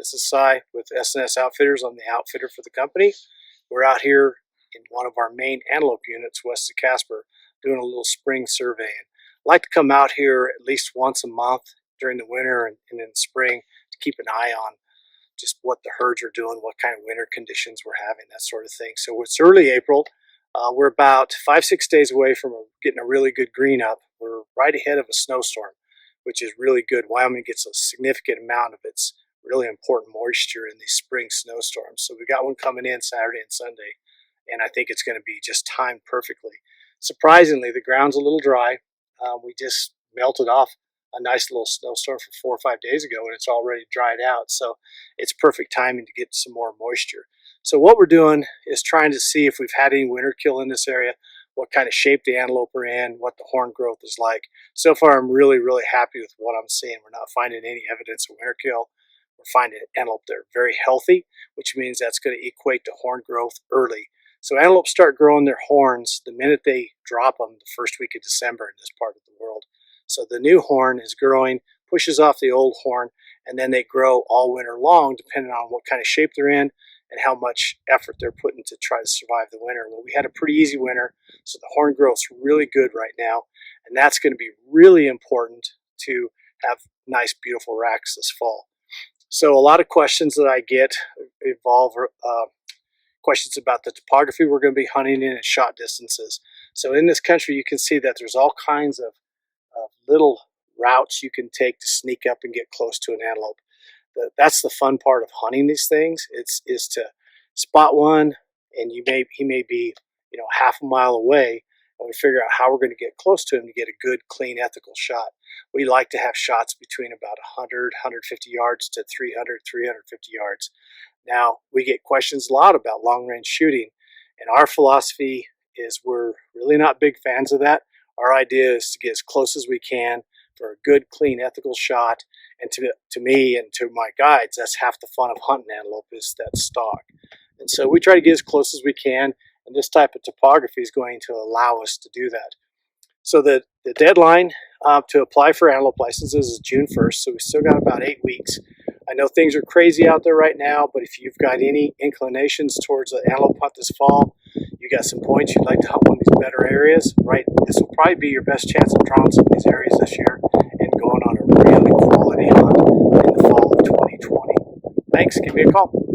This is Cy with S&S Outfitters. I'm the outfitter for the company. We're out here in one of our main antelope units west of Casper doing a little spring surveying. I like to come out here at least once a month during the winter and in the spring to keep an eye on just what the herds are doing, what kind of winter conditions we're having, that sort of thing. So it's early April. We're about 5-6 days away from getting a really good green up. We're right ahead of a snowstorm, which is really good. Wyoming gets a significant amount of its really important moisture in these spring snowstorms. So we got one coming in Saturday and Sunday, and I think it's going to be just timed perfectly. Surprisingly, the ground's a little dry. We just melted off a nice little snowstorm from 4 or 5 days ago, and it's already dried out. So it's perfect timing to get some more moisture. So what we're doing is trying to see if we've had any winter kill in this area, what kind of shape the antelope are in, what the horn growth is like. So far, I'm really happy with what I'm seeing. We're not finding any evidence of winter kill. We're finding antelope that are very healthy, which means that's going to equate to horn growth early. So antelope start growing their horns the minute they drop them the first week of December in this part of the world. So the new horn is growing, pushes off the old horn, and then they grow all winter long depending on what kind of shape they're in and how much effort they're putting to try to survive the winter. Well, we had a pretty easy winter, so the horn growth's really good right now, and that's going to be really important to have nice, beautiful racks this fall. So a lot of questions that I get involve questions about the topography we're going to be hunting in and shot distances. So in this country, you can see that there's all kinds of little routes you can take to sneak up and get close to an antelope. That's the fun part of hunting these things. Is to spot one, and he may be half a mile away, and we figure out how we're going to get close to him to get a good, clean, ethical shot. We like to have shots between about 100, 150 yards to 300, 350 yards. Now, we get questions a lot about long-range shooting, and our philosophy is we're really not big fans of that. Our idea is to get as close as we can for a good, clean, ethical shot. And to me and to my guides, that's half the fun of hunting antelope, is that stalk. And so we try to get as close as we can, and this type of topography is going to allow us to do that. So the deadline to apply for antelope licenses is June 1st, so we still got about 8 weeks. I know things are crazy out there right now, but if you've got any inclinations towards an antelope hunt this fall, you got some points you'd like to hunt one of these better areas, right? This will probably be your best chance of drawing some of these areas this year and going on a really quality hunt in the fall of 2020. Thanks, give me a call.